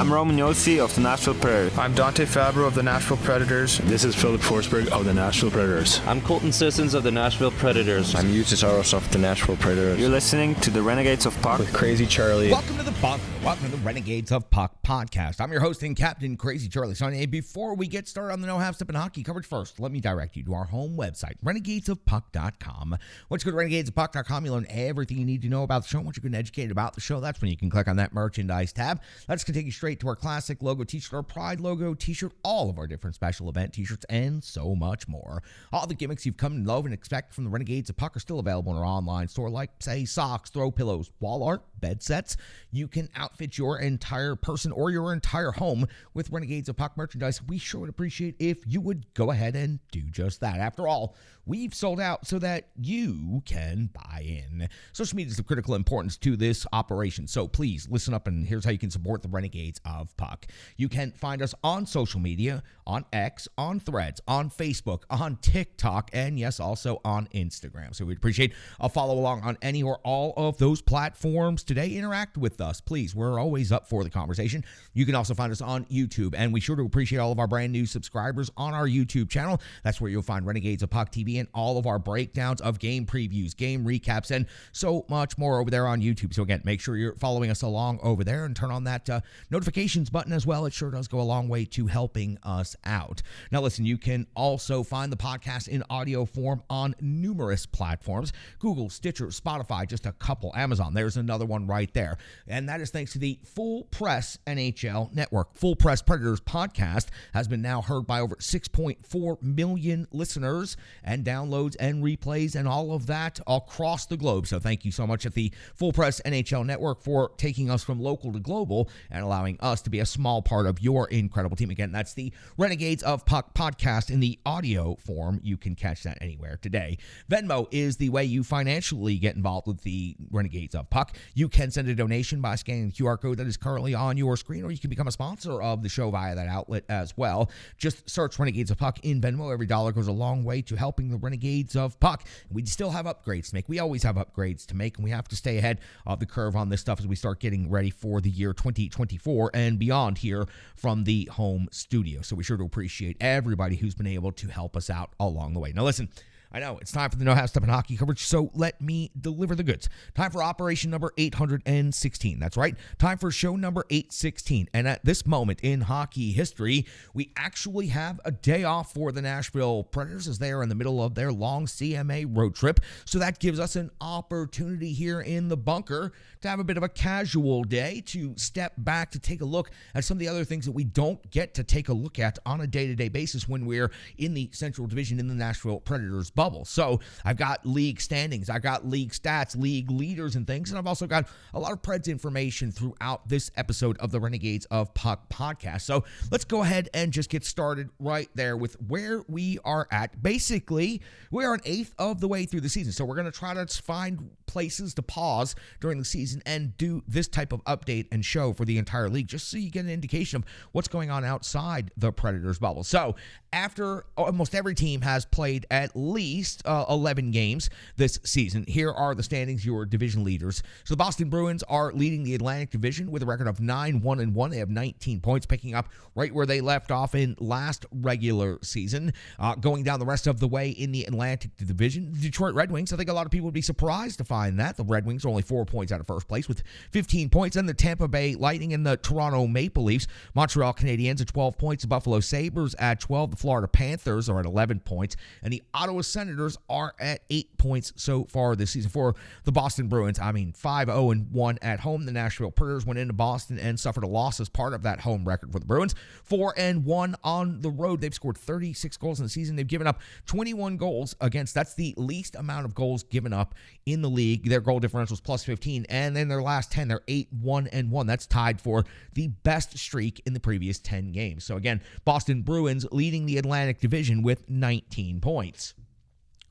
I'm Roman Yossi of the Nashville Predators. I'm Dante Fabro of the Nashville Predators. This is Philip Forsberg of the Nashville Predators. I'm Colton Sissons of the Nashville Predators. I'm Eustace Aros of the Nashville Predators. You're listening to the Renegades of Puck with Crazy Charlie. Welcome to the bunker. Welcome to the Renegades of Puck podcast. I'm your host and captain, Crazy Charlie Saunier. Before we get started on the No Half Step in Hockey coverage first, let me direct you to our home website, renegadesofpuck.com. Once you go to renegadesofpuck.com, you'll learn everything you need to know about the show. Once you're getting educated about the show, that's when you can click on that merchandise tab. That's going to take you straight to our classic logo t-shirt, our pride logo t-shirt, all of our different special event t-shirts, and so much more. All the gimmicks you've come to love and expect from the Renegades of Puck are still available in our online store, like, say, socks, throw pillows, wall art, bed sets. You can outfit your entire person or your entire home with Renegades of Puck merchandise. We sure would appreciate if you would go ahead and do just that. After all, we've sold out so that you can buy in. Social media is of critical importance to this operation, so please listen up, and here's how you can support the Renegades of Puck. You can find us on social media, on X, on Threads, on Facebook, on TikTok, and yes, also on Instagram. So we'd appreciate a follow along on any or all of those platforms today. Interact with us, please. We're always up for the conversation. You can also find us on YouTube, and we sure do appreciate all of our brand new subscribers on our YouTube channel. That's where you'll find Renegades of Puck TV and all of our breakdowns of game previews, game recaps, and so much more over there on YouTube. So again, make sure you're following us along over there and turn on that notifications button as well. It sure does go a long way to helping us out. Now listen, you can also find the podcast in audio form on numerous platforms: Google, Stitcher, Spotify, just a couple, Amazon. There's another one right there. And that is thanks to the Full Press NHL Network. Full Press Predators podcast has been now heard by over 6.4 million listeners and downloads and replays and all of that across the globe. So thank you so much at the Full Press NHL Network for taking us from local to global and allowing us to be a small part of your incredible team. Again, that's the Renegades of Puck podcast in the audio form. You can catch that anywhere today. Venmo is the way you financially get involved with the Renegades of Puck. You can send a donation by scanning the QR code that is currently on your screen, or you can become a sponsor of the show via that outlet as well. Just search Renegades of Puck in Venmo. Every dollar goes a long way to helping the Renegades of Puck. We still have upgrades to make. We always have upgrades to make, and we have to stay ahead of the curve on this stuff as we start getting ready for the year 2024 and beyond here from the home studio. So we sure do appreciate everybody who's been able to help us out along the way. Now listen, I know it's time for the No Half Step in Hockey coverage, so let me deliver the goods. Time for operation number 816. That's right, time for show number 816. And at this moment in hockey history, we actually have a day off for the Nashville Predators as they are in the middle of their long CMA road trip. So that gives us an opportunity here in the bunker to have a bit of a casual day, to step back, to take a look at some of the other things that we don't get to take a look at on a day-to-day basis when we're in the Central Division in the Nashville Predators bubble. So I've got league standings, I've got league stats, league leaders and things, and I've also got a lot of Preds information throughout this episode of the Renegades of Puck podcast. So let's go ahead and just get started right there with where we are at. Basically, we are an eighth of the way through the season, so we're going to try to find places to pause during the season and do this type of update and show for the entire league, just so you get an indication of what's going on outside the Predators bubble. So after almost every team has played at least 11 games this season, here are the standings, your division leaders. So the Boston Bruins are leading the Atlantic Division with a record of 9-1-1. They have 19 points, picking up right where they left off in last regular season. Going down the rest of the way in the Atlantic Division, the Detroit Red Wings, I think a lot of people would be surprised to find that. The Red Wings are only 4 points out of first place with 15 points. And the Tampa Bay Lightning and the Toronto Maple Leafs, Montreal Canadiens at 12 points, the Buffalo Sabres at 12, the Florida Panthers are at 11 points, and the Ottawa Senators are at 8 points so far this season. For the Boston Bruins, 5-0-1 at home. The Nashville Predators went into Boston and suffered a loss as part of that home record for the Bruins. 4-1 on the road. They've scored 36 goals in the season. They've given up 21 goals against. That's the least amount of goals given up in the league. Their goal differential is plus 15, and then their last 10, they're 8-1-1. That's tied for the best streak in the previous 10 games. So again, Boston Bruins leading the Atlantic Division with 19 points.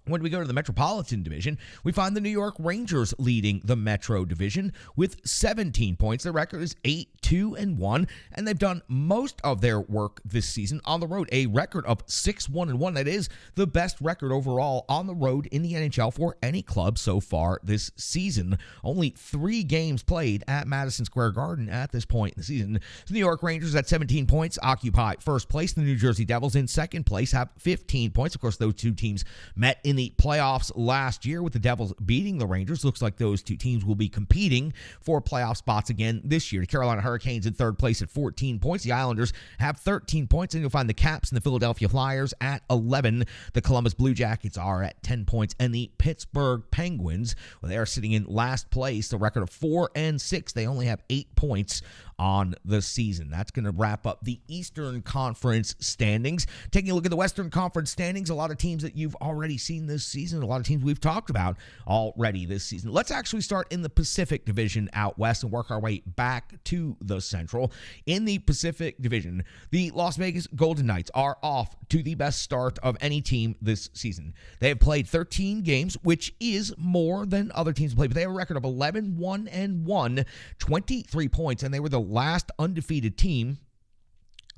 When we go to the Metropolitan Division, we find the New York Rangers leading the Metro Division with 17 points. Their record is 8-2-1, and they've done most of their work this season on the road. A record of 6-1-1. That is the best record overall on the road in the NHL for any club so far this season. Only 3 games played at Madison Square Garden at this point in the season. The New York Rangers at 17 points occupy first place. The New Jersey Devils in second place have 15 points. Of course, those two teams met in the playoffs last year with the Devils beating the Rangers. Looks like those two teams will be competing for playoff spots again this year. The Carolina Hurricanes in third place at 14 points. The Islanders have 13 points, and you'll find the Caps and the Philadelphia Flyers at 11. The Columbus Blue Jackets are at 10 points, and the Pittsburgh Penguins, well, they are sitting in last place, a record of 4-6. They only have 8 points on the season. That's going to wrap up the Eastern Conference standings. Taking a look at the Western Conference standings, a lot of teams that you've already seen this season, a lot of teams we've talked about already this season. Let's actually start in the Pacific Division out west and work our way back to the Central. In the Pacific Division, the Las Vegas Golden Knights are off to the best start of any team this season. They have played 13 games, which is more than other teams have played, but they have a record of 11-1-1, 23 points, and they were the last undefeated team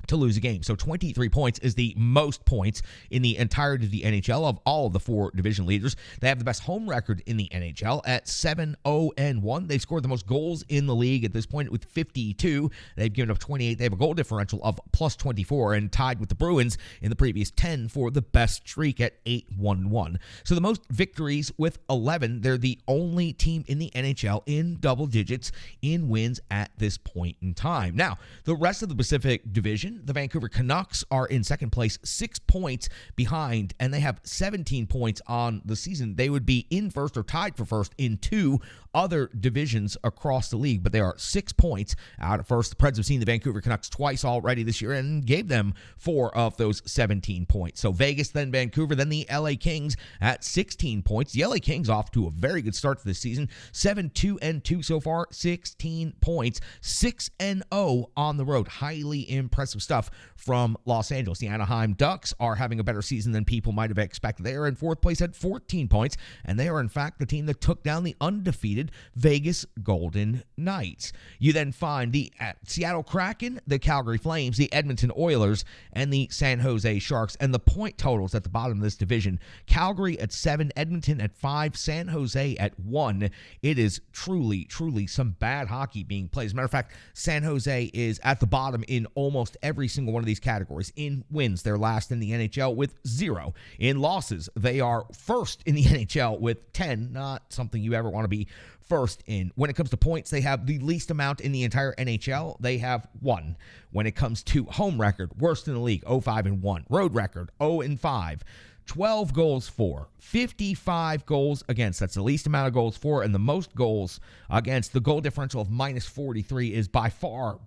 to lose a game. So 23 points is the most points in the entirety of the NHL of all of the 4 division leaders. They have the best home record in the NHL at 7-0-1. They've scored the most goals in the league at this point with 52. They've given up 28. They have a goal differential of plus 24 and tied with the Bruins in the previous 10 for the best streak at 8-1-1. So the most victories with 11. They're the only team in the NHL in double digits in wins at this point in time. Now, the rest of the Pacific Division, the Vancouver Canucks are in second place, 6 points behind, and they have 17 points on the season. They would be in first or tied for first in 2 other divisions across the league, but they are 6 points out of first. The Preds have seen the Vancouver Canucks twice already this year and gave them 4 of those 17 points. So Vegas, then Vancouver, then the LA Kings at 16 points. The LA Kings off to a very good start to this season, 7-2-2 so far, 16 points, 6-0 on the road. Highly impressive stuff from Los Angeles. The Anaheim Ducks are having a better season than people might have expected. They are in fourth place at 14 points, and they are in fact the team that took down the undefeated Vegas Golden Knights. You then find the Seattle Kraken, the Calgary Flames, the Edmonton Oilers, and the San Jose Sharks. And the point totals at the bottom of this division: Calgary at 7, Edmonton at 5, San Jose at 1. It is truly some bad hockey being played. As a matter of fact, San Jose is at the bottom in almost every single one of these categories. In wins, they're last in the NHL with 0. In losses, they are first in the NHL with 10. Not something you ever want to be first in. When it comes to points, they have the least amount in the entire NHL. They have 1. When it comes to home record, worst in the league, 0-5-1. Road record, 0-5. 12 goals for, 55 goals against. That's the least amount of goals for, and the most goals against. The goal differential of minus 43 is by far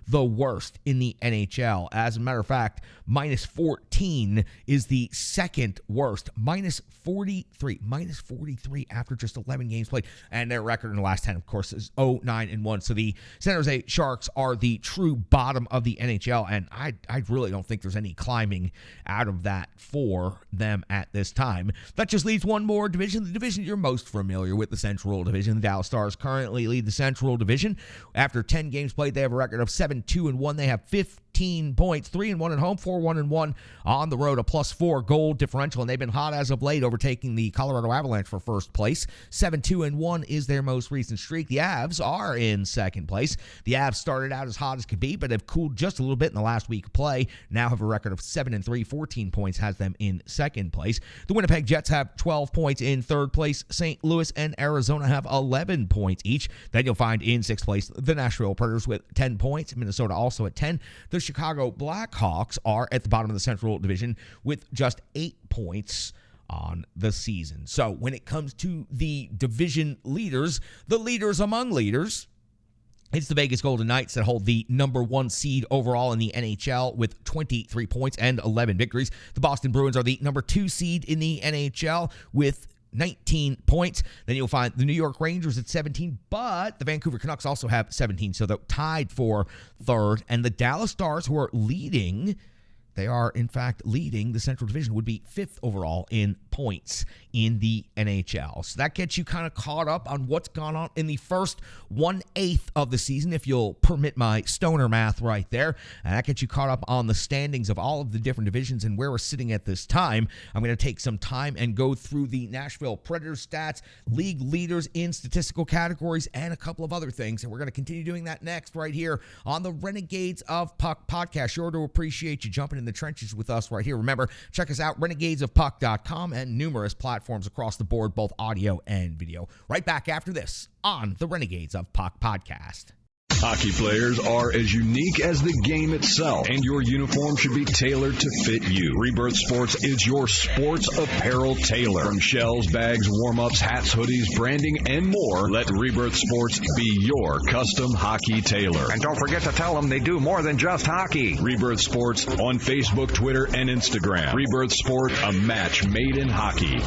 the worst in the NHL. As a matter of fact, minus 14 is the second worst. Minus 43 after just 11 games played. And their record in the last 10, of course, is 0-9-1. So the San Jose Sharks are the true bottom of the NHL, and I really don't think there's any climbing out of that for them at this time. That just leaves one more division, the division you're most familiar with, the Central Division. The Dallas Stars currently lead the Central Division. After 10 games played, they have a record of 7-2-1. They have 15 points, 3-1 at home, 4-1-1 on the road, a +4 goal differential, and they've been hot as of late, overtaking the Colorado Avalanche for first place. 7-2-1 is their most recent streak. The Avs are in second place. The Avs started out as hot as could be, but have cooled just a little bit in the last week of play. Now have a record of 7-3, 14 points has them in second place. The Winnipeg Jets have 12 points in third place. St. Louis and Arizona have 11 points each. Then you'll find in sixth place the Nashville Predators with 10 points. Minnesota also at 10. The Chicago Blackhawks are at the bottom of the Central Division with just 8 points on the season. So when it comes to the division leaders, the leaders among leaders, it's the Vegas Golden Knights that hold the number 1 seed overall in the NHL with 23 points and 11 victories. The Boston Bruins are the number 2 seed in the NHL with 19 points. Then you'll find the New York Rangers at 17, but the Vancouver Canucks also have 17, so they're tied for third. And the Dallas Stars, who are leading They are, in fact, leading the Central Division, would be 5th overall in points in the NHL. So that gets you kind of caught up on what's gone on in the first 1/8 of the season, if you'll permit my stoner math right there. And that gets you caught up on the standings of all of the different divisions and where we're sitting at this time. I'm going to take some time and go through the Nashville Predators stats, league leaders in statistical categories, and a couple of other things. And we're going to continue doing that next right here on the Renegades of Puck podcast. Sure to appreciate you jumping in the trenches with us right here. Remember, check us out, renegadesofpuck.com, and numerous platforms across the board, both audio and video. Right back after this on the Renegades of Puck podcast. Hockey players are as unique as the game itself, and your uniform should be tailored to fit you. Rebirth Sports is your sports apparel tailor. From shells, bags, warm-ups, hats, hoodies, branding, and more, let Rebirth Sports be your custom hockey tailor. And don't forget to tell them they do more than just hockey. Rebirth Sports on Facebook, Twitter, and Instagram. Rebirth Sport, a match made in hockey.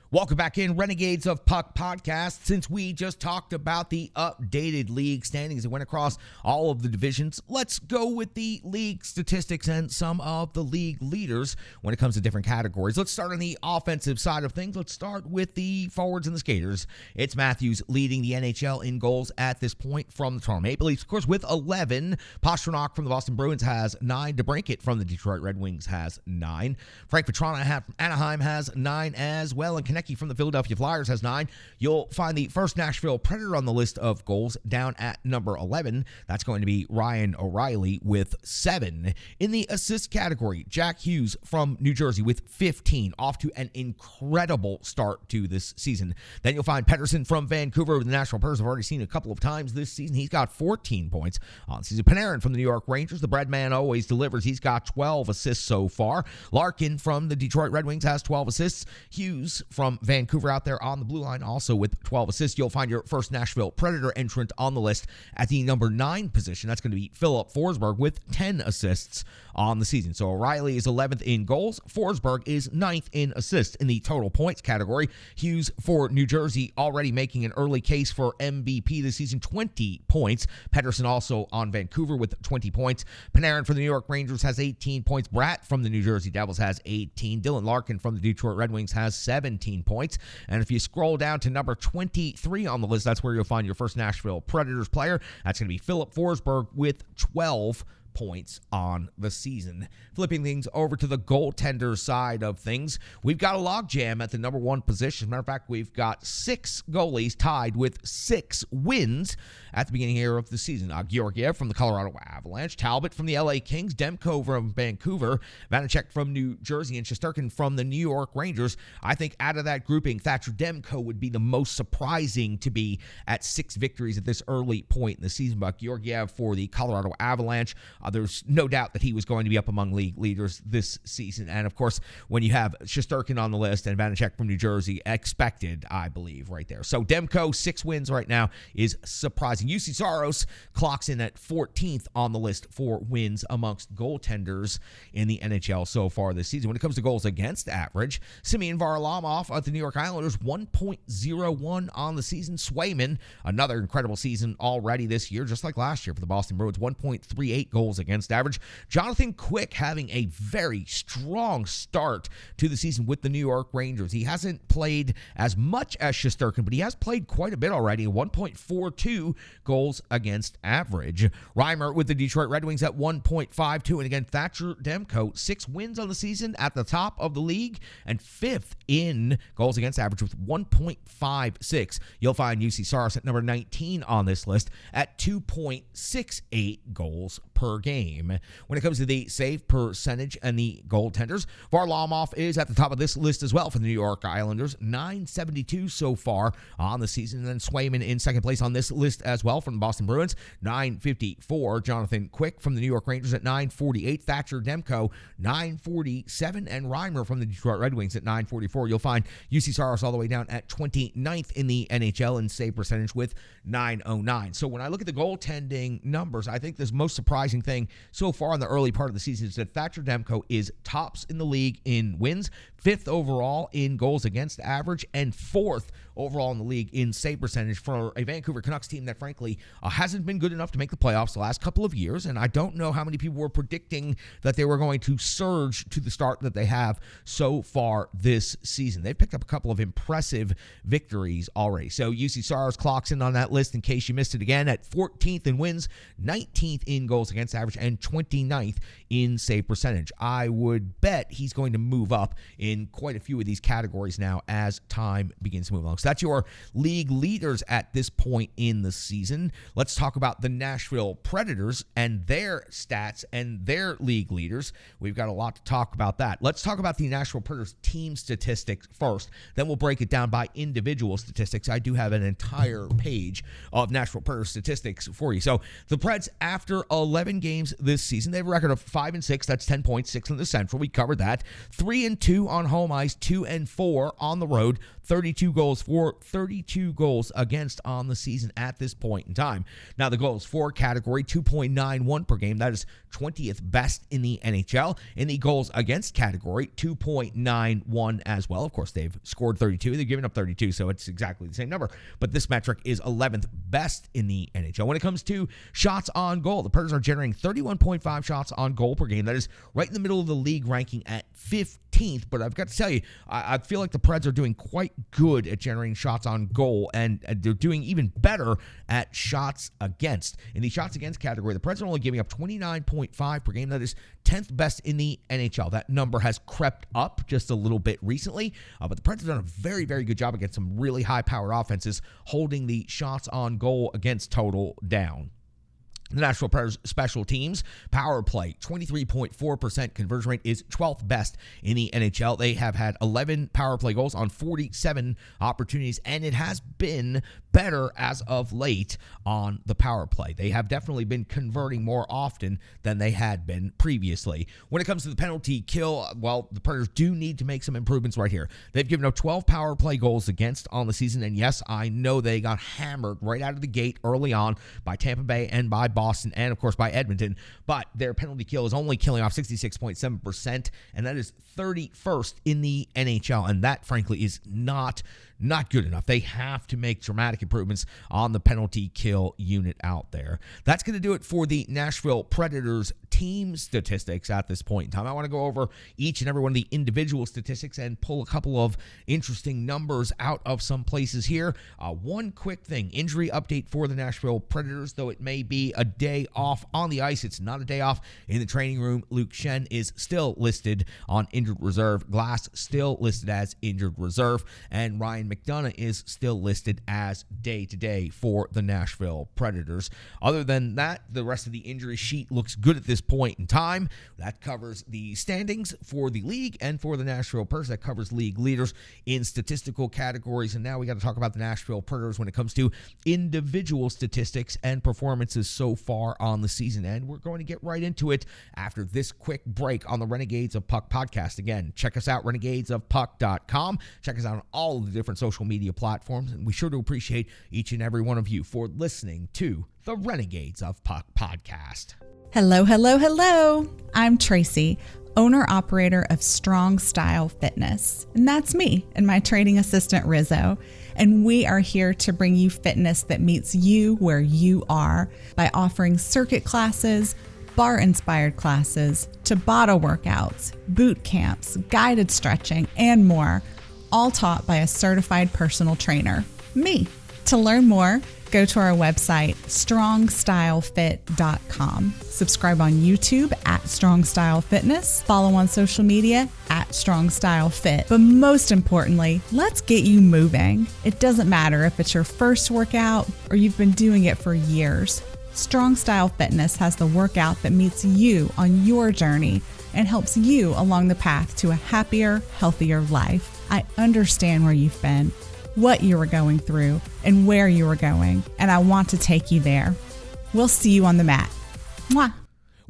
Welcome back in Renegades of Puck podcast. Since we just talked about the updated league standings and went across all of the divisions, let's go with the league statistics and some of the league leaders when it comes to different categories. Let's start on the offensive side of things. Let's start with the forwards and the skaters. It's Matthews leading the NHL in goals at this point from the Toronto Maple Leafs, of course, with 11. Pastrnak from the Boston Bruins has 9. DeBrincat from the Detroit Red Wings has 9. Frank Vatrano from Anaheim has 9 as well, and Konecny from the Philadelphia Flyers has 9. You'll find the first Nashville Predator on the list of goals down at number 11. That's going to be Ryan O'Reilly with 7. In the assist category, Jack Hughes from New Jersey with 15, off to an incredible start to this season. Then you'll find Pettersson from Vancouver with the Nashville Predators. I've already seen a couple of times this season. He's got 14 points on season. Panarin from the New York Rangers. The bread man always delivers. He's got 12 assists so far. Larkin from the Detroit Red Wings has 12 assists. Hughes from Vancouver out there on the blue line also with 12 assists. You'll find your first Nashville Predator entrant on the list at the number 9 position. That's going to be Philip Forsberg with 10 assists on the season. So O'Reilly is 11th in goals. Forsberg is 9th in assists. In the total points category, Hughes for New Jersey already making an early case for MVP this season, 20 points. Pettersson also on Vancouver with 20 points. Panarin for the New York Rangers has 18 points. Bratt from the New Jersey Devils has 18. Dylan Larkin from the Detroit Red Wings has 17 points. And if you scroll down to number 23 on the list, that's where you'll find your first Nashville Predators player. That's going to be Philip Forsberg with 12 points on the season. Flipping things over to the goaltender side of things, we've got a logjam at the number 1 position. As a matter of fact, we've got 6 goalies tied with 6 wins at the beginning here of the season. Georgiev from the Colorado Avalanche, Talbot from the LA Kings, Demko from Vancouver, Vanacek from New Jersey, and Shesterkin from the New York Rangers. I think out of that grouping, Thatcher Demko would be the most surprising to be at 6 victories at this early point in the season. But Georgiev for the Colorado Avalanche, there's no doubt that he was going to be up among league leaders this season. And, of course, when you have Shesterkin on the list and Vanacek from New Jersey, expected, I believe, right there. So Demko, 6 wins right now, is surprising. UC Saros clocks in at 14th on the list for wins amongst goaltenders in the NHL so far this season. When it comes to goals against average, Semyon Varlamov of the New York Islanders, 1.01 on the season. Swayman, another incredible season already this year, just like last year for the Boston Bruins, 1.38 goals against average. Jonathan Quick having a very strong start to the season with the New York Rangers. He hasn't played as much as Shesterkin, but he has played quite a bit already. 1.42 goals against average. Reimer with the Detroit Red Wings at 1.52. And again, Thatcher Demko, 6 wins on the season at the top of the league and 5th in goals against average with 1.56. You'll find UC Saros at number 19 on this list at 2.68 goals per game. When it comes to the save percentage and the goaltenders, Varlamov is at the top of this list as well for the New York Islanders, 972 so far on the season. And then Swayman in second place on this list as well from the Boston Bruins, 954. Jonathan Quick from the New York Rangers at 948. Thatcher Demko, 947. And Reimer from the Detroit Red Wings at 944. You'll find UC Saros all the way down at 29th in the NHL in save percentage with 909. So when I look at the goaltending numbers, I think the most surprising surprising thing so far in the early part of the season is that Thatcher Demko is tops in the league in wins, 5th overall in goals against average, and 4th overall in the league in save percentage for a Vancouver Canucks team that, frankly, hasn't been good enough to make the playoffs the last couple of years. And I don't know how many people were predicting that they were going to surge to the start that they have so far this season. They've picked up a couple of impressive victories already. So UC Saros clocks in on that list in case you missed it again at 14th in wins, 19th in goals against average, and 29th in save percentage. I would bet he's going to move up in quite a few of these categories now as time begins to move along. So that's your league leaders at this point in the season. Let's talk about the Nashville Predators and their stats and their league leaders. We've got a lot to talk about that. Let's talk about the Nashville Predators team statistics first. Then we'll break it down by individual statistics. I do have an entire page of Nashville Predators statistics for you. So the Preds, after 11 games this season, they have a record of 5-6. That's 10 points, 6 in the Central. We covered that. 3-2 on home ice, 2-4 on the road. 32 goals for, 32 goals against on the season at this point in time. Now, the goals for category, 2.91 per game. That is 20th best in the NHL. In the goals against category, 2.91 as well. Of course, they've scored 32. They've given up 32, so it's exactly the same number. But this metric is 11th best in the NHL. When it comes to shots on goal, the Predators are generating 31.5 shots on goal per game. That is right in the middle of the league ranking at 15th. But I've got to tell you, I feel like the Preds are doing quite good at generating shots on goal, and they're doing even better at shots against. In the shots against category, the Preds are only giving up 29.5 per game. That is 10th best in the NHL. That number has crept up just a little bit recently, but the Preds have done a very, very good job against some really high-powered offenses, holding the shots on goal against total down. The Nashville Predators special teams power play, 23.4% conversion rate, is 12th best in the NHL. They have had 11 power play goals on 47 opportunities, and it has been better as of late on the power play. They have definitely been converting more often than they had been previously. When it comes to the penalty kill, well, the Predators do need to make some improvements right here. They've given up 12 power play goals against on the season, and yes, I know they got hammered right out of the gate early on by Tampa Bay and by Boston, and of course by Edmonton, but their penalty kill is only killing off 66.7%, and that is 31st in the NHL, and that frankly is not good enough. They have to make dramatic improvements on the penalty kill unit out there. That's going to do it for the Nashville Predators team statistics at this point in time. I want to go over each and every one of the individual statistics and pull a couple of interesting numbers out of some places here. One quick thing, injury update for the Nashville Predators, though it may be a day off on the ice, it's not a day off in the training room. Luke Shen is still listed on injured reserve. Glass still listed as injured reserve, and Ryan McDonough is still listed as day-to-day for the Nashville Predators. Other than that, the rest of the injury sheet looks good at this point in time. That covers the standings for the league and for the Nashville Predators. That covers league leaders in statistical categories. And now we got to talk about the Nashville Predators when it comes to individual statistics and performances so far on the season. And we're going to get right into it after this quick break on the Renegades of Puck podcast. Again, check us out, renegadesofpuck.com. Check us out on all of the different social media platforms. And we sure do appreciate each and every one of you for listening to the Renegades of Puck podcast. Hello, hello, hello. I'm Tracy, owner-operator of Strong Style Fitness. And that's me and my training assistant, Rizzo. And we are here to bring you fitness that meets you where you are by offering circuit classes, bar-inspired classes, Tabata workouts, boot camps, guided stretching, and more, all taught by a certified personal trainer, me. To learn more, go to our website, strongstylefit.com. Subscribe on YouTube at Strong Style Fitness. Follow on social media at Strong Style Fit. But most importantly, let's get you moving. It doesn't matter if it's your first workout or you've been doing it for years. Strong Style Fitness has the workout that meets you on your journey and helps you along the path to a happier, healthier life. I understand where you've been, what you were going through, and where you were going, and I want to take you there. We'll see you on the mat. Mwah.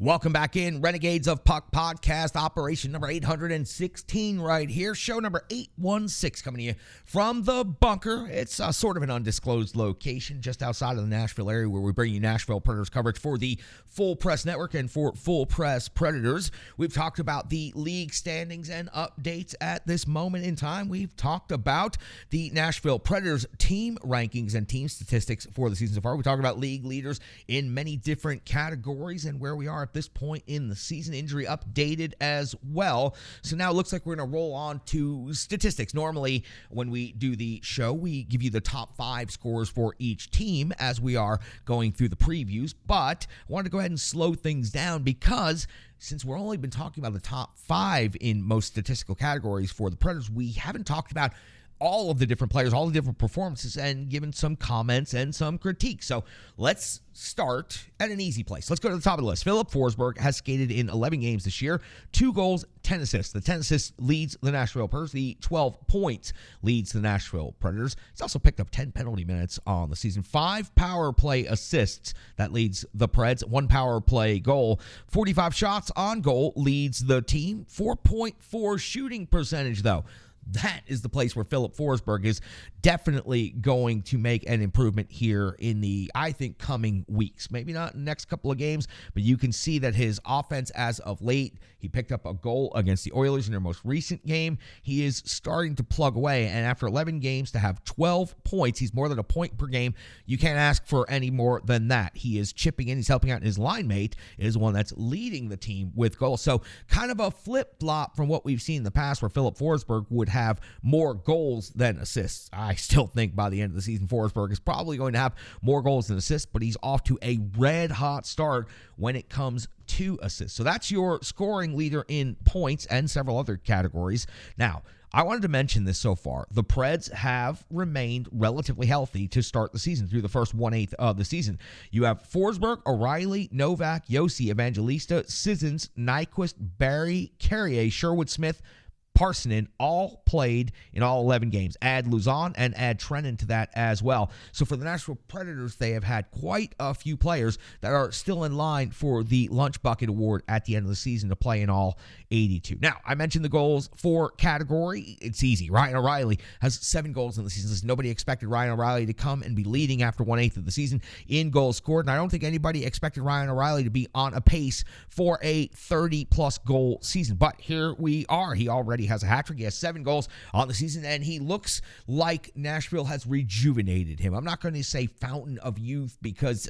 Welcome back in. Renegades of Puck podcast, operation number 816 right here. Show number 816 coming to you from the bunker. It's sort of an undisclosed location just outside of the Nashville area where we bring you Nashville Predators coverage for the Full Press Network and for Full Press Predators. We've talked about the league standings and updates at this moment in time. We've talked about the Nashville Predators team rankings and team statistics for the season so far. We talked about league leaders in many different categories and where we are at this point in the season. Injury updated as well. So now it looks like we're going to roll on to statistics. Normally, when we do the show, we give you the top 5 scores for each team as we are going through the previews. But I wanted to go ahead and slow things down because since we've only been talking about the top 5 in most statistical categories for the Predators, we haven't talked about all of the different players, all the different performances, and given some comments and some critique. So let's start at an easy place. Let's go to the top of the list. Filip Forsberg has skated in 11 games this year, 2 goals, 10 assists. The 10 assists leads the Nashville Predators. The 12 points leads the Nashville Predators. He's also picked up 10 penalty minutes on the season. 5 power play assists. That leads the Preds. 1 power play goal. 45 shots on goal leads the team. 4.4 shooting percentage, though. That is the place where Filip Forsberg is definitely going to make an improvement here in the, I think, coming weeks. Maybe not in the next couple of games, but you can see that his offense as of late, he picked up a goal against the Oilers in their most recent game. He is starting to plug away, and after 11 games to have 12 points, he's more than a point per game. You can't ask for any more than that. He is chipping in. He's helping out. His line mate is one that's leading the team with goals. So kind of a flip-flop from what we've seen in the past where Filip Forsberg would have more goals than assists. I still think by the end of the season, Forsberg is probably going to have more goals than assists, but he's off to a red-hot start when it comes to assists. So that's your scoring leader in points and several other categories. Now, I wanted to mention this so far. The Preds have remained relatively healthy to start the season through the first 1/8 of the season. You have Forsberg, O'Reilly, Novak, Yossi, Evangelista, Sissons, Nyquist, Barry, Carrier, Sherwood Smith, Parsonen all played in all 11 games. Add Luzon and add Trennan to that as well. So for the Nashville Predators, they have had quite a few players that are still in line for the Lunch Bucket Award at the end of the season to play in all 82. Now, I mentioned the goals for category. It's easy. Ryan O'Reilly has 7 goals in the season. Nobody expected Ryan O'Reilly to come and be leading after 1/8 of the season in goals scored, and I don't think anybody expected Ryan O'Reilly to be on a pace for a 30-plus goal season. But here we are. He already has a hat trick. He has 7 goals on the season, and he looks like Nashville has rejuvenated him. I'm not going to say fountain of youth because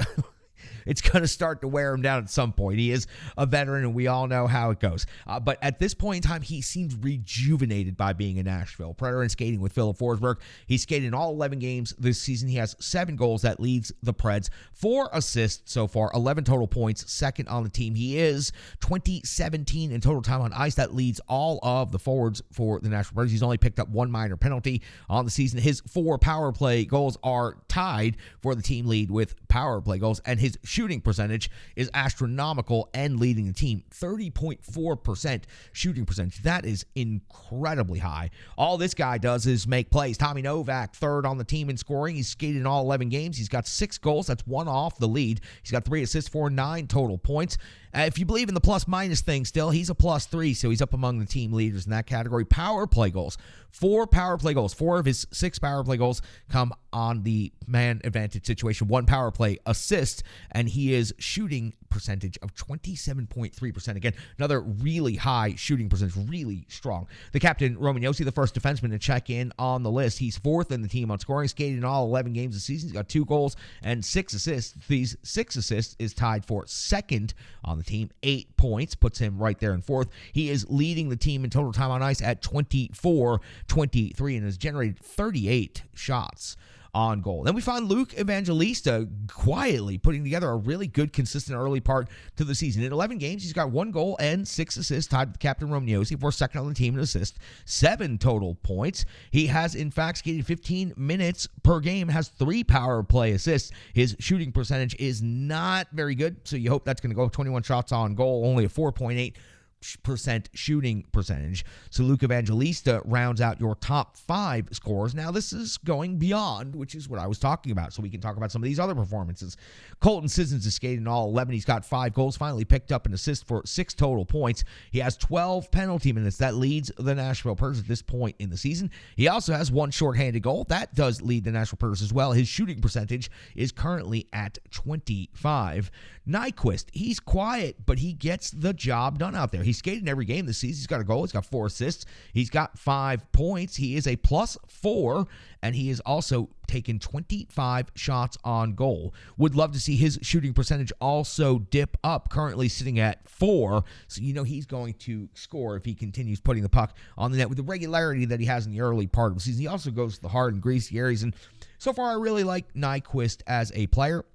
it's going to start to wear him down at some point. He is a veteran, and we all know how it goes. But at this point in time, he seems rejuvenated by being a Nashville Predator and skating with Filip Forsberg. He's skated in all 11 games this season. He has 7 goals. That leads the Preds. 4 assists so far, 11 total points, second on the team. He is 2017 in total time on ice. That leads all of the forwards for the Nashville Predators. He's only picked up 1 minor penalty on the season. His 4 power play goals are tied for the team lead with power play goals, and his shooting percentage is astronomical and leading the team. 30.4% shooting percentage. That is incredibly high. All this guy does is make plays. Tommy Novak, 3rd on the team in scoring. He's skated in all 11 games. He's got 6 goals. That's 1 off the lead. He's got 3 assists for 9 total points. If you believe in the plus-minus thing still, he's a +3, so he's up among the team leaders in that category. Power play goals. 4 power play goals. 4 of his 6 power play goals come on the man advantage situation. 1 power play assist, and he is shooting percentage of 27.3%. Again, another really high shooting percentage, really strong. The captain, Roman Josi, the first defenseman to check in on the list. He's 4th in the team on scoring, skated in all 11 games this season. He's got 2 goals and 6 assists. These 6 assists is tied for 2nd on the team. 8 points puts him right there in 4th. He is leading the team in total time on ice at 24-23 and has generated 38 shots on goal. Then we find Luke Evangelista quietly putting together a really good, consistent early part to the season. In 11 games, he's got 1 goal and 6 assists, tied with Captain Roman Josi for 2nd on the team in assists, 7 total points. He has, in fact, skated 15 minutes per game, has 3 power play assists. His shooting percentage is not very good, so you hope that's going to go 21 shots on goal, only a 4.8 shooting percentage. So Luke Evangelista rounds out your top 5 scorers. Now, this is going beyond, which is what I was talking about, so we can talk about some of these other performances. Colton Sissons has skated in all 11. He's got 5 goals, finally picked up an assist for 6 total points. He has 12 penalty minutes. That leads the Nashville Predators at this point in the season. He also has 1 shorthanded goal. That does lead the Nashville Predators as well. His shooting percentage is currently at 25. Nyquist, he's quiet, but he gets the job done out there. He's skated in every game this season. He's got a goal. He's got 4 assists. He's got 5 points. He is a +4, and he has also taken 25 shots on goal. Would love to see his shooting percentage also dip up, currently sitting at 4. So you know he's going to score if he continues putting the puck on the net with the regularity that he has in the early part of the season. He also goes to the hard and greasy areas, and so far I really like Nyquist as a player.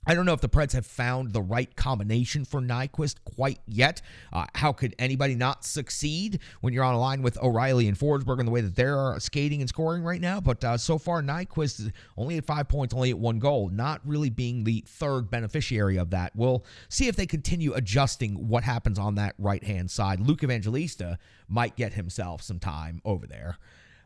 I don't know if the Preds have found the right combination for Nyquist quite yet. How could anybody not succeed when you're on a line with O'Reilly and Forsberg in the way that they're skating and scoring right now? But so far, Nyquist is only at 5 points, only at 1 goal, not really being the third beneficiary of that. We'll see if they continue adjusting what happens on that right-hand side. Luke Evangelista might get himself some time over there.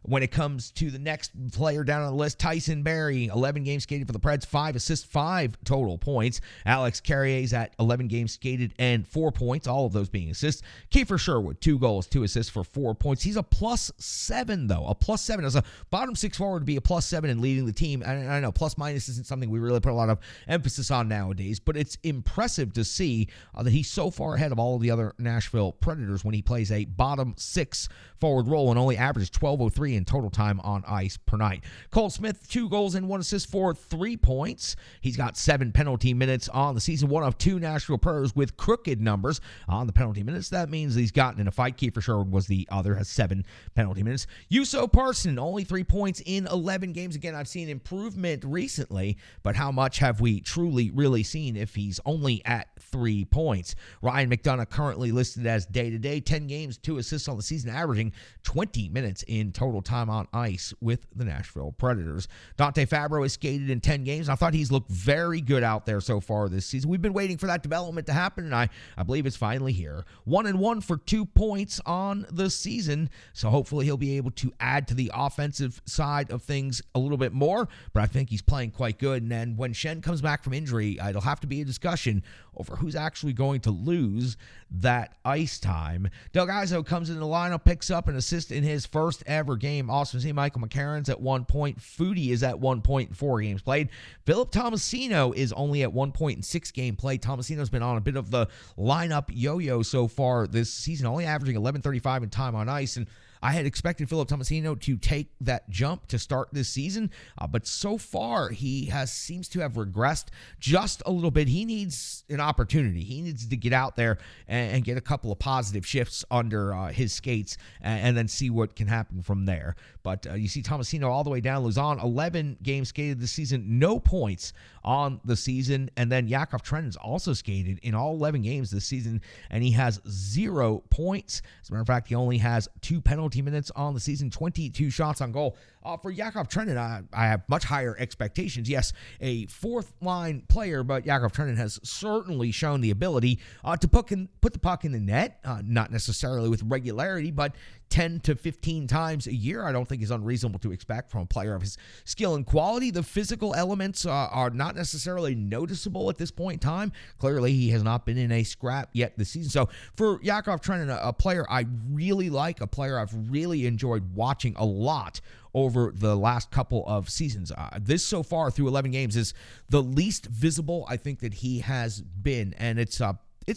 When it comes to the next player down on the list, Tyson Barrie, 11 games skated for the Preds, 5 assists, 5 total points. Alex Carrier's at 11 games skated and 4 points, all of those being assists. Kiefer Sherwood, 2 goals, 2 assists for 4 points. He's a +7, though. A +7 as a bottom 6 forward to be a +7 and leading the team. And I know plus-minus isn't something we really put a lot of emphasis on nowadays, but it's impressive to see that he's so far ahead of all of the other Nashville Predators when he plays a bottom 6 forward role and only averages 12:03 in total time on ice per night. Cole Smith, 2 goals and 1 assist for 3 points. He's got 7 penalty minutes on the season, one of 2 Nashville Predators with crooked numbers on the penalty minutes. That means he's gotten in a fight. Kiefer Sherwood was the other, has 7 penalty minutes. Juuso Parssinen, only 3 points in 11 games. Again, I've seen improvement recently, but how much have we truly, really seen if he's only at 3 points? Ryan McDonough currently listed as day-to-day, 10 games, 2 assists on the season, averaging 20 minutes in total time on ice with the Nashville Predators. Dante Fabro has skated in 10 games. I thought he's looked very good out there so far this season. We've been waiting for that development to happen, and I believe it's finally here. 1-1 for 2 points on the season, so hopefully he'll be able to add to the offensive side of things a little bit more, but I think he's playing quite good. And then when Schenn comes back from injury, it'll have to be a discussion over who's actually going to lose that ice time. Doug Izzo comes into the lineup, picks up an assist in his first ever game. Also, see Michael McCarron's at 1 point. Foodie is at 1 point in 4 games played. Philip Tomasino is only at 1 point in 6 games played. Tomasino's been on a bit of the lineup yo-yo so far this season, only averaging 11:35 in time on ice, and I had expected Philip Tomasino to take that jump to start this season, but so far he seems to have regressed just a little bit. He needs an opportunity. He needs to get out there and get a couple of positive shifts under his skates and then see what can happen from there. But you see Tomasino all the way down. Luzon, 11 games skated this season, no points on the season. And then Yakov Trenin's also skated in all 11 games this season, and he has 0 points. As a matter of fact, he only has 2 penalty minutes on the season, 22 shots on goal. For Yakov Trenin, I have much higher expectations. Yes, a fourth-line player, but Yakov Trenin has certainly shown the ability to put the puck in the net, not necessarily with regularity, but 10 to 15 times a year. I don't think is unreasonable to expect from a player of his skill and quality. The physical elements are not necessarily noticeable at this point in time. Clearly, he has not been in a scrap yet this season. So for Yakov Trenin, a player I really like, a player I've really enjoyed watching a lot over the last couple of seasons. This so far through 11 games is the least visible I think that he has been, and it's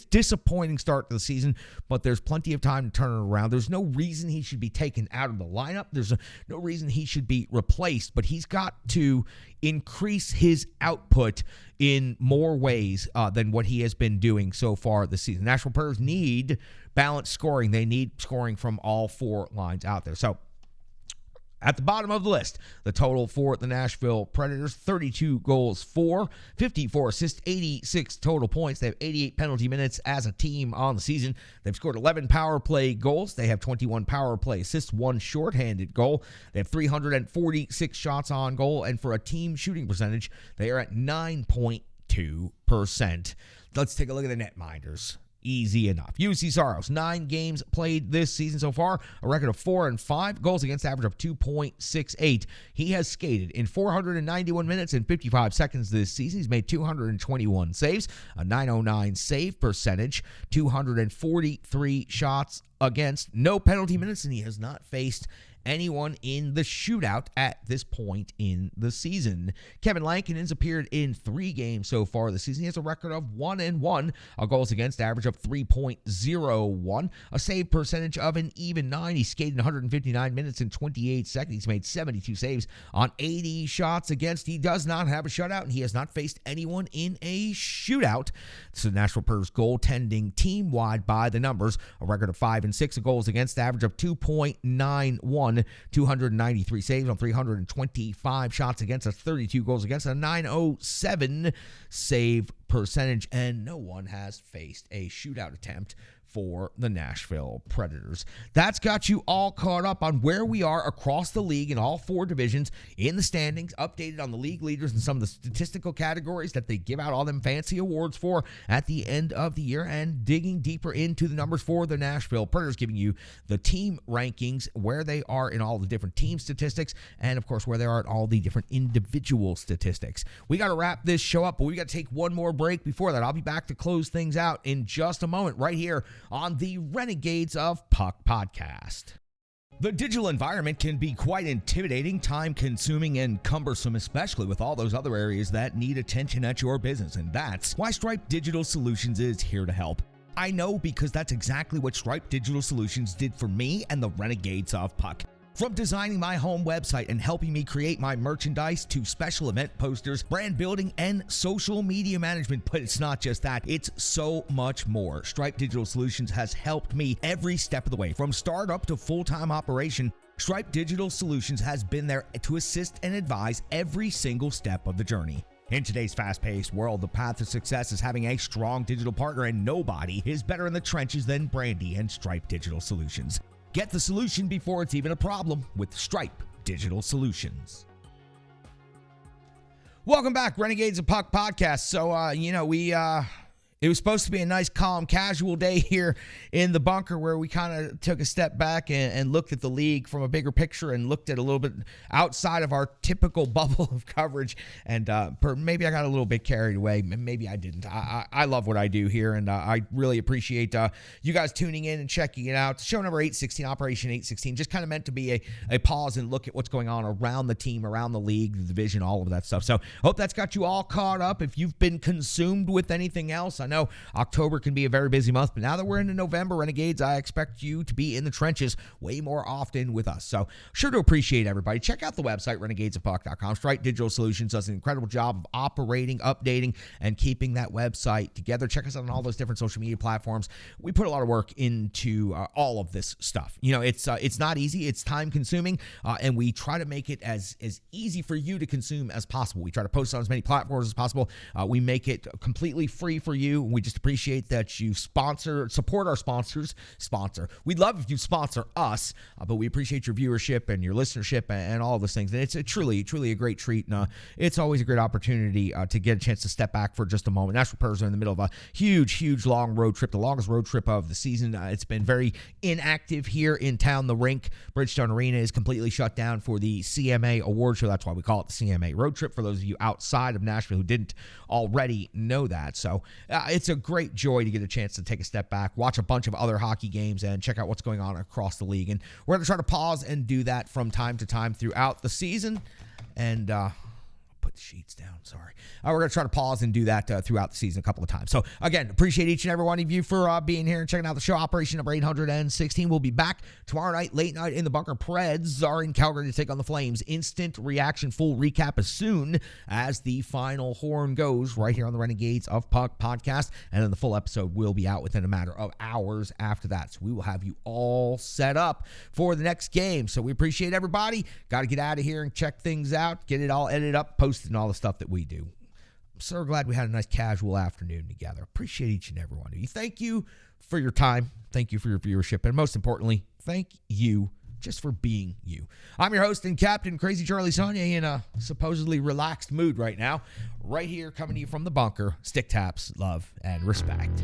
disappointing start to the season, but there's plenty of time to turn it around. There's no reason he should be taken out of the lineup. There's no reason he should be replaced, but he's got to increase his output in more ways than what he has been doing so far this season. Nashville Predators need balanced scoring. They need scoring from all 4 lines out there. So at the bottom of the list, the total for the Nashville Predators, 32 goals for, 54 assists, 86 total points. They have 88 penalty minutes as a team on the season. They've scored 11 power play goals. They have 21 power play assists, 1 shorthanded goal. They have 346 shots on goal, and for a team shooting percentage, they are at 9.2%. Let's take a look at the netminders. Easy enough. UC Saros, 9 games played this season so far, a record of 4-5, goals against average of 2.68. He has skated in 491 minutes and 55 seconds this season. He's made 221 saves, a .909 save percentage, 243 shots against, no penalty minutes, and he has not faced anyone in the shootout at this point in the season. Kevin Lankinen's appeared in 3 games so far this season. He has a record of 1-1, a goals against average of 3.01, a save percentage of an even 9. He skated 159 minutes and 28 seconds. He's made 72 saves on 80 shots against. He does not have a shutout, and he has not faced anyone in a shootout. It's the Nashville Predators goaltending team-wide by the numbers, a record of 5-6, a goals against average of 2.91. 293 saves on 325 shots against, us 32 goals against, a .907 save percentage, and no one has faced a shootout attempt for the Nashville Predators. That's got you all caught up on where we are across the league in all 4 divisions in the standings, updated on the league leaders and some of the statistical categories that they give out all them fancy awards for at the end of the year, and digging deeper into the numbers for the Nashville Predators, giving you the team rankings, where they are in all the different team statistics, and of course where they are in all the different individual statistics. We got to wrap this show up, but we got to take one more break before that. I'll be back to close things out in just a moment right here on the Renegades of Puck podcast. The digital environment can be quite intimidating, time-consuming, and cumbersome, especially with all those other areas that need attention at your business, and that's why Stripe Digital Solutions is here to help. I know, because that's exactly what Stripe Digital Solutions did for me and the Renegades of Puck. From designing my home website and helping me create my merchandise to special event posters, brand building, and social media management. But it's not just that, it's so much more. Stripe Digital Solutions has helped me every step of the way. From startup to full-time operation, Stripe Digital Solutions has been there to assist and advise every single step of the journey. In today's fast-paced world, the path to success is having a strong digital partner, and nobody is better in the trenches than Brandy and Stripe Digital Solutions. Get the solution before it's even a problem with Stripe Digital Solutions. Welcome back, Renegades of Puck podcast. So, it was supposed to be a nice, calm, casual day here in the bunker, where we kind of took a step back and looked at the league from a bigger picture and looked at a little bit outside of our typical bubble of coverage. And maybe I got a little bit carried away. Maybe I didn't. I love what I do here, and I really appreciate you guys tuning in and checking it out. Show number 816, Operation 816, just kind of meant to be a pause and look at what's going on around the team, around the league, the division, all of that stuff. So hope that's got you all caught up. If you've been consumed with anything else, I know October can be a very busy month, but now that we're into November, Renegades, I expect you to be in the trenches way more often with us. So sure to appreciate everybody. Check out the website, renegadesofpuck.com. Stripe Digital Solutions does an incredible job of operating, updating, and keeping that website together. Check us out on all those different social media platforms. We put a lot of work into all of this stuff. You know, it's not easy. It's time consuming, and we try to make it as easy for you to consume as possible. We try to post on as many platforms as possible. We make it completely free for you. We just appreciate that you support our sponsors. We'd love if you sponsor us, but we appreciate your viewership and your listenership and all of those things. And it's truly a great treat. And it's always a great opportunity to get a chance to step back for just a moment. Nashville Predators are in the middle of a huge, long road trip, the longest road trip of the season. It's been very inactive here in town. The rink, Bridgestone Arena, is completely shut down for the CMA award show. That's why we call it the CMA road trip, for those of you outside of Nashville who didn't already know that. So it's a great joy to get a chance to take a step back, watch a bunch of other hockey games, and check out what's going on across the league. And we're going to try to pause and do that from time to time throughout the season. And put the sheets down. Sorry. We're going to try to pause and do that throughout the season a couple of times. So, again, appreciate each and every one of you for being here and checking out the show. Operation number 816. We'll be back tomorrow night, late night in the bunker. Preds are in Calgary to take on the Flames. Instant reaction, full recap as soon as the final horn goes right here on the Renegades of Puck podcast. And then the full episode will be out within a matter of hours after that. So we will have you all set up for the next game. So we appreciate everybody. Got to get out of here and check things out, get it all edited up, posted, and all the stuff that we do. I'm so glad we had a nice casual afternoon together. Appreciate each and every one of you. Thank you for your time. Thank you for your viewership. And most importantly, thank you just for being you. I'm your host and Captain Crazy Charlie Saunier, in a supposedly relaxed mood right now. Right here, coming to you from the bunker. Stick taps, love, and respect.